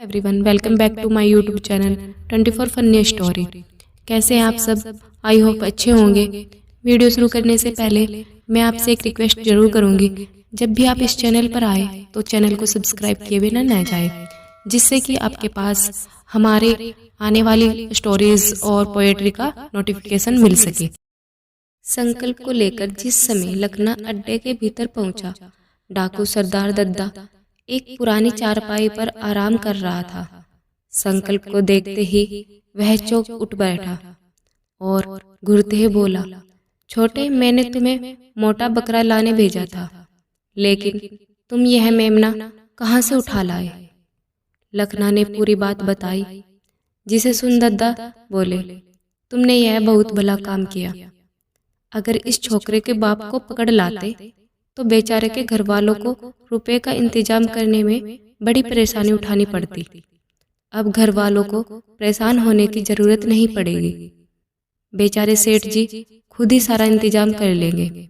Everyone, welcome back to my YouTube channel 24 funny story. कैसे हैं आप सब? आई होप अच्छे होंगे। वीडियो शुरू करने से पहले मैं आपसे एक रिक्वेस्ट जरूर करूंगी, जब भी आप इस चैनल पर आए तो चैनल को सब्सक्राइब किए बिना न जाए, जिससे कि आपके पास हमारे आने वाली स्टोरीज और पोएट्री का नोटिफिकेशन मिल सके। संकल्प को लेकर जिस समय लखना अड्डे के भीतर पहुंचा, डाकू सरदार दद्दा एक पुरानी चारपाई पर आराम कर रहा था। संकल्प को देखते ही वह चौंक उठ बैठा और घुरते हुए बोला, छोटे, मैंने तुम्हें मोटा बकरा लाने भेजा था, लेकिन तुम यह मेमना कहाँ से उठा लाए? लखना ने पूरी बात बताई, जिसे सुन दद्दा बोले, तुमने यह बहुत भला काम किया। अगर इस छोकरे के बाप को पकड़ लाते तो बेचारे के घर वालों को रुपए का इंतजाम करने में बड़ी परेशानी उठानी पड़ती। अब घर वालों को परेशान होने की जरूरत नहीं पड़ेगी, बेचारे सेठ जी खुद ही सारा इंतजाम कर लेंगे।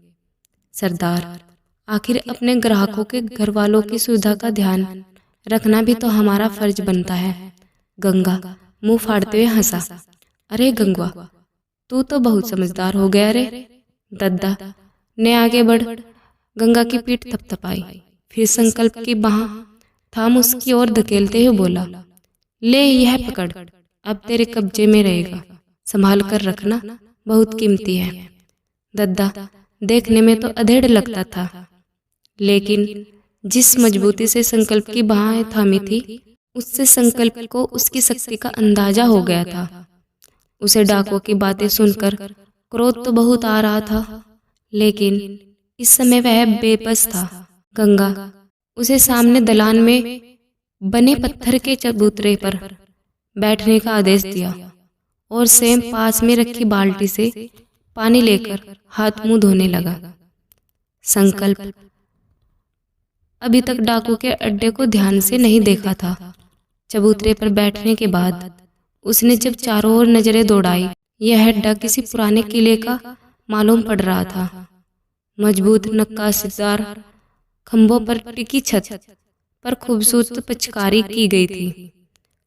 सरदार, आखिर अपने ग्राहकों के घर वालों की सुविधा का ध्यान रखना भी तो हमारा फर्ज बनता है। गंगा मुंह फाड़ते हुए हंसा, अरे गंगवा, तू तो बहुत समझदार हो गया रे। दद्दा ने आगे बढ़ गंगा की पीठ थपथपाई, फिर संकल्प की बाह थाम उसकी ओर धकेलते हुए बोला, ले यह पकड़, अब तेरे कब्जे में रहेगा, संभाल कर रखना, बहुत कीमती है। दद्दा देखने में तो अधेड़ लगता था, लेकिन जिस मजबूती से संकल्प की बाहें थामी थी, उससे संकल्प को उसकी शक्ति का अंदाजा हो गया था। उसे डाकुओं की बातें सुनकर क्रोध तो बहुत आ रहा था, लेकिन इस समय वह बेबस था। गंगा उसे सामने दलान में बने पत्थर के चबूतरे पर बैठने का आदेश दिया और सेम पास में रखी बाल्टी से पानी लेकर हाथ मुंह धोने लगा। संकल्प अभी तक डाकू के अड्डे को ध्यान से नहीं देखा था। चबूतरे पर बैठने के बाद उसने जब चारों ओर नजरें दौड़ाई, यह अड्डा किसी पुराने किले का मालूम पड़ रहा था। मजबूत नक्काशीदार खंभों पर टिकी छत पर खूबसूरत पचकारी की गई थी।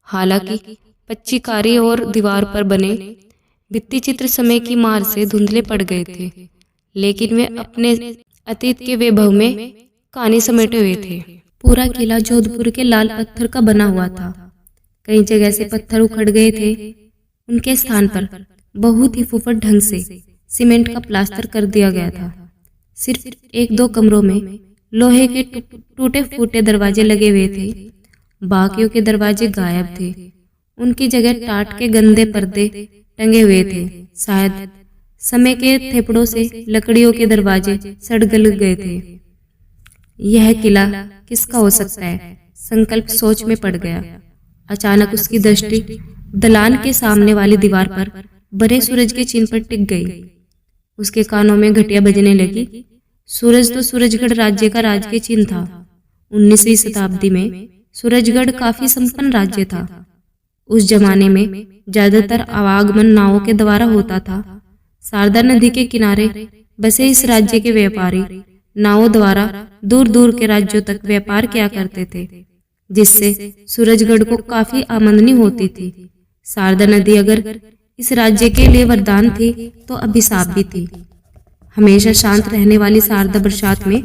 हालांकि पच्चीकारी और दीवार पर बने भित्ति चित्र समय की मार से धुंधले पड़ गए थे, लेकिन वे अपने अतीत के वैभव में कहानी समेटे हुए थे। पूरा किला जोधपुर के लाल पत्थर का बना हुआ था। कई जगह से पत्थर उखड़ गए थे, उनके स्थान पर बहुत ही फुफट ढंग से सीमेंट का प्लास्टर कर दिया गया था। सिर्फ एक दो कमरों में लोहे के टूटे फूटे दरवाजे लगे हुए थे, बाकियों के दरवाजे गायब थे। उनकी जगह टाट के गंदे पर्दे टंगे हुए थे। शायद समय के थेपड़ों से लकड़ियों के दरवाजे सड़ गल गए थे। यह किला किसका हो सकता है? संकल्प सोच में पड़ गया। अचानक उसकी दृष्टि दलान के सामने वाली दीवार पर बड़े सूरज के चिन्ह पर टिक गई। उसके कानों में घंटियां बजने लगी। सूरज तो सूरजगढ़ राज्य का राजकीय चिन्ह था। 19वीं शताब्दी में सूरजगढ़ काफी संपन्न राज्य था। उस जमाने में ज्यादातर आवागमन नावों के द्वारा होता था। शारदा नदी के किनारे बसे इस राज्य के व्यापारी नावों द्वारा दूर दूर के राज्यों तक व्यापार किया करते थे, जिससे सूरजगढ़ को काफी आमदनी होती थी। शारदा नदी अगर इस राज्य के लिए वरदान थी तो अभिशाप भी थी। हमेशा शांत रहने वाली शारदा बरसात में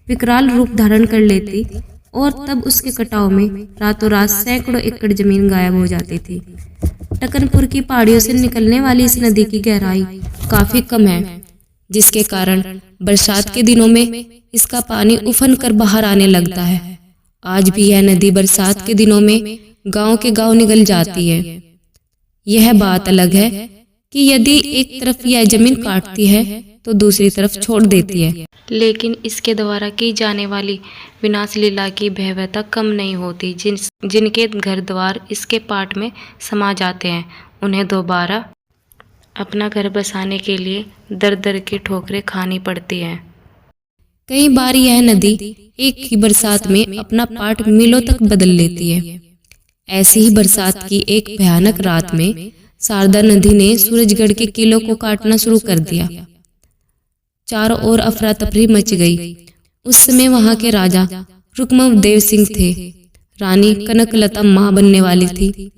विकराल रूप धारण कर लेती और तब उसके कटाव में रातों रात सैकड़ों एकड़ जमीन गायब हो जाती थी। टकनपुर की पहाड़ियों से निकलने वाली इस नदी की गहराई काफी कम है, जिसके कारण बरसात के दिनों में इसका पानी उफन कर बाहर आने लगता है। आज भी यह नदी बरसात के दिनों में गांव के गांव निगल जाती है। यह बात अलग है कि यदि एक तरफ यह जमीन काटती है तो दूसरी तरफ छोड़ देती है, लेकिन इसके द्वारा की जाने वाली विनाश लीला की भयावहता कम नहीं होती। जिनके घर द्वार इसके पाट में समा जाते हैं, उन्हें दोबारा अपना घर बसाने के लिए दर दर की ठोकरें खानी पड़ती हैं। कई बार यह नदी एक ही बरसात में अपना पाट मीलों तक बदल लेती है। ऐसी ही बरसात की एक भयानक रात में शारदा नदी ने सूरजगढ़ के किलों को काटना शुरू कर दिया। चारों ओर अफरा तफरी मच गई। उस समय वहां के राजा रुक्मदेव सिंह थे। रानी कनकलता माँ बनने वाली थी।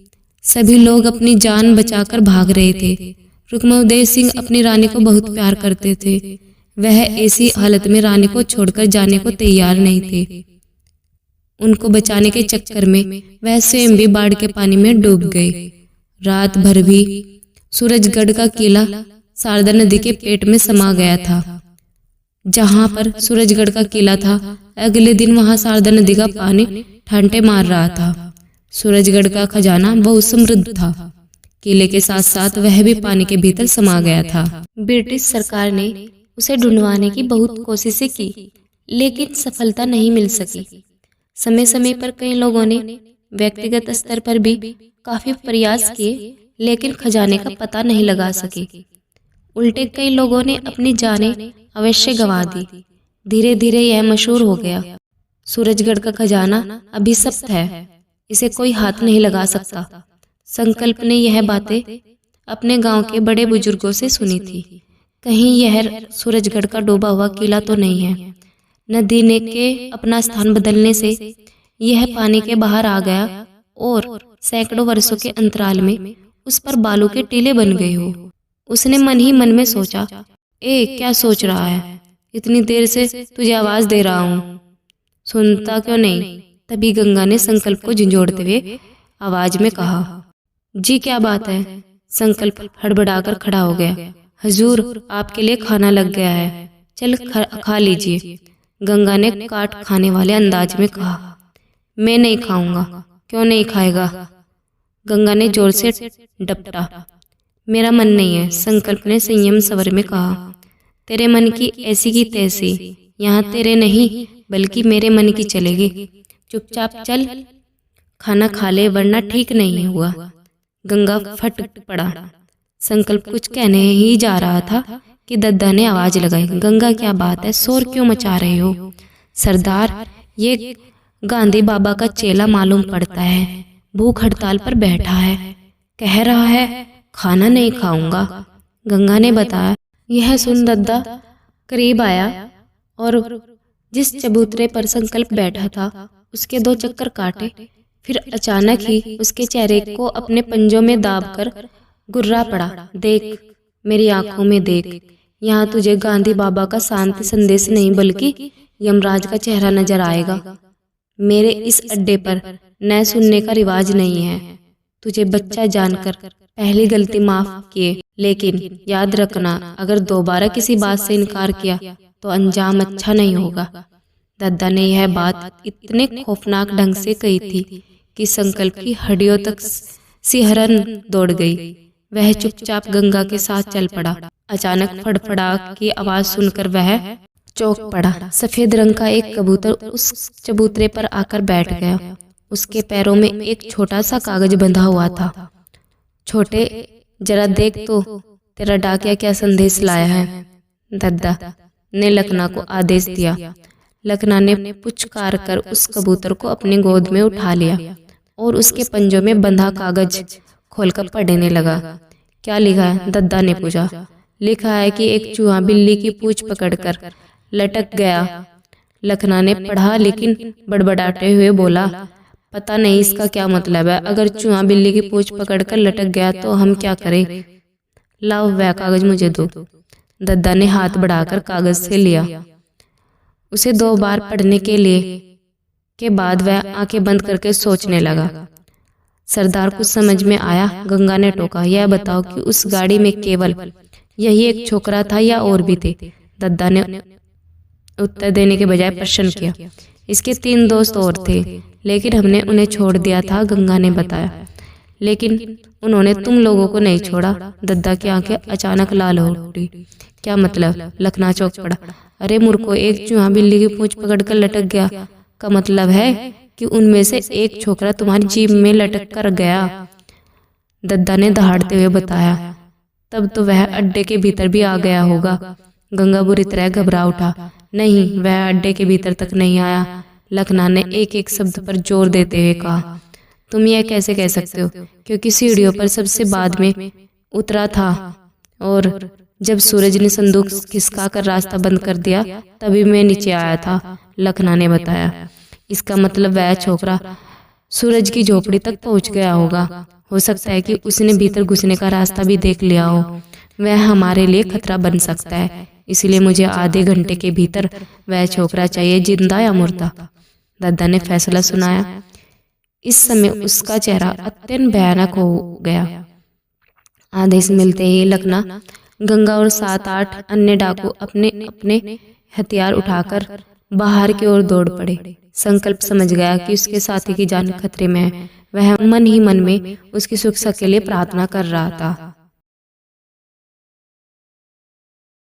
सभी लोग अपनी जान बचाकर भाग रहे थे। रुक्मदेव सिंह अपनी रानी को बहुत प्यार करते थे। वह ऐसी हालत में रानी को छोड़कर जाने को तैयार नहीं थे। उनको बचाने के चक्कर में वह स्वयं भी बाढ़ के पानी में डूब गए। रात भर भी सूरजगढ़ का किला शारदा नदी के पेट में समा गया था। जहां पर सूरजगढ़ का किला था, अगले दिन वहां शारदा नदी का पानी ठांटे मार रहा था। सूरजगढ़ का खजाना बहुत समृद्ध था। किले के साथ साथ वह भी पानी के भीतर समा गया था। ब्रिटिश सरकार ने उसे ढूंढवाने की बहुत कोशिशें की, लेकिन सफलता नहीं मिल सकी। समय समय पर कई लोगों ने व्यक्तिगत स्तर पर भी काफी प्रयास किए, लेकिन खजाने का पता नहीं लगा सके। उल्टे कई लोगों ने अपनी जानें अवश्य गंवा दी। धीरे धीरे यह मशहूर हो गया। सूरजगढ़ का खजाना अभिशप्त है, इसे कोई हाथ नहीं लगा सकता। संकल्प ने यह बातें अपने गांव के बड़े बुजुर्गों से सुनी थी। कहीं यह सूरजगढ़ का डूबा हुआ किला तो नहीं है। नदी ने के अपना स्थान बदलने से यह पानी के बाहर आ गया और सैकड़ों वर्षों के अंतराल में उस पर बालू के टीले बन गए हो। उसने मन ही मन में सोचा, क्या सोच रहा है? इतनी देर से तुझे आवाज दे रहा हूँ, सुनता क्यों नहीं? तभी गंगा ने संकल्प को झंझोड़ते हुए आवाज में कहा, जी क्या बात है? संकल्प हड़बड़ाकर खड़ा हो गया। हजूर, आपके लिए खाना लग गया है, चल खा लीजिए। गंगा ने काट खाने वाले अंदाज में कहा। मैं नहीं खाऊंगा। क्यों नहीं खाएगा? गंगा ने जोर से डपटा। मेरा मन नहीं है, संकल्प ने संयम स्वर में कहा। तेरे मन की ऐसी की तैसी, यहाँ तेरे नहीं बल्कि मेरे मन की चलेगी। चुपचाप चल, खाना खा ले वरना ठीक नहीं हुआ। गंगा फट पड़ा। संकल्प कुछ कहने ही जा रहा था कि दद्दा ने आवाज लगाई, गंगा क्या बात है, शोर क्यों मचा रहे हो? सरदार, ये गांधी बाबा का चेला मालूम पड़ता है, भूख हड़ताल पर बैठा है, कह रहा है खाना नहीं खाऊंगा। गंगा ने बताया। यह सुन दद्दा करीब आया और जिस चबूतरे पर संकल्प बैठा था उसके 2 चक्कर काटे। फिर अचानक ही उसके चेहरे को अपने पंजों में दाबकर गुर्रा पड़ा। देख, मेरी आंखों में देख, यहाँ तुझे गांधी बाबा का शांति संदेश नहीं बल्कि यमराज का चेहरा नजर आएगा। मेरे इस अड्डे पर न सुनने का रिवाज नहीं है। तुझे बच्चा जानकर पहली गलती माफ किए, लेकिन याद रखना अगर दोबारा किसी बात से इनकार किया तो अंजाम अच्छा नहीं होगा। दद्दा ने यह बात इतने खौफनाक ढंग से कही थी कि संकल्प की हड्डियों तक सिहरन दौड़ गई। वह चुपचाप गंगा के साथ चल पड़ा। अचानक फड़फड़ा की आवाज सुनकर वह चौंक पड़ा। सफेद रंग का एक कबूतर उस चबूतरे पर आकर बैठ गया। उसके पैरों में एक छोटा सा कागज बंधा हुआ था। छोटे, जरा देख तो, तेरा डाकिया क्या संदेश लाया है? दद्दा ने लखना को आदेश दिया। लखना ने पुचकार कर उस कबूतर को अपनी गोद में उठा लिया और उसके पंजों में बंधा कागज खोलकर पढ़ने लगा। क्या लिखा है? दद्दा ने पूछा। लिखा है कि एक चूहा बिल्ली की पूंछ पकड़कर लटक गया। लखना ने पढ़ा लेकिन बड़बड़ाते हुए बोला, पता नहीं इसका क्या मतलब है। अगर चूहा बिल्ली की पूंछ पकड़कर लटक गया तो हम क्या करें? लाओ वह कागज मुझे दो। दद्दा ने हाथ बढ़ाकर कागज से लिया। उसे 2 बार पढ़ने के बाद वह आंखें बंद करके सोचने लगा। सरदार कुछ समझ में आया। गंगा ने टोका, यह बताओ कि उस गाड़ी में केवल यही एक छोकरा था या और भी थे? दद्दा ने उत्तर देने के बजाय प्रश्न किया। इसके 3 दोस्त और थे, लेकिन हमने उन्हें छोड़ दिया था, गंगा ने बताया। लेकिन उन्होंने तुम लोगों को नहीं छोड़ा। दद्दा की आंखें अचानक लाल हो उठी। क्या मतलब? लखना चौंक पड़ा। अरे मूर्खो, एक चूहा बिल्ली की पूंछ पकड़कर लटक गया का मतलब है कि उनमें से एक छोकरा तुम्हारी जीभ में लटक कर गया। दद्दा ने दहाड़ते हुए बताया। तब तो वह अड्डे के भीतर भी आ गया होगा। गंगा बुरी तरह घबरा उठा। नहीं, वह अड्डे के भीतर तक नहीं आया। लखना ने एक एक शब्द पर जोर देते हुए कहा। तुम यह कैसे कह सकते हो? क्योंकि सीढ़ियों पर सबसे बाद में उतरा था और जब सूरज ने संदूक खिसका कर रास्ता बंद कर दिया तभी मैं नीचे आया था, लखना ने बताया। इसका मतलब वह छोकरा सूरज की झोपड़ी तक पहुंच गया होगा। हो सकता है कि उसने भीतर घुसने का रास्ता भी देख लिया हो। वह हमारे लिए खतरा बन सकता है, इसलिए मुझे आधे घंटे के भीतर वह छोकरा चाहिए, जिंदा या मुर्दा। दादा ने फैसला सुनाया। इस समय उसका चेहरा अत्यंत भयानक हो गया। आदेश मिलते ही लखना, गंगा और 7-8 अन्य डाकू अपने अपने हथियार उठाकर बाहर की ओर दौड़ पड़े। संकल्प समझ गया कि उसके साथी की जान खतरे में है। वह मन ही मन में उसकी सुरक्षा के लिए प्रार्थना कर रहा था।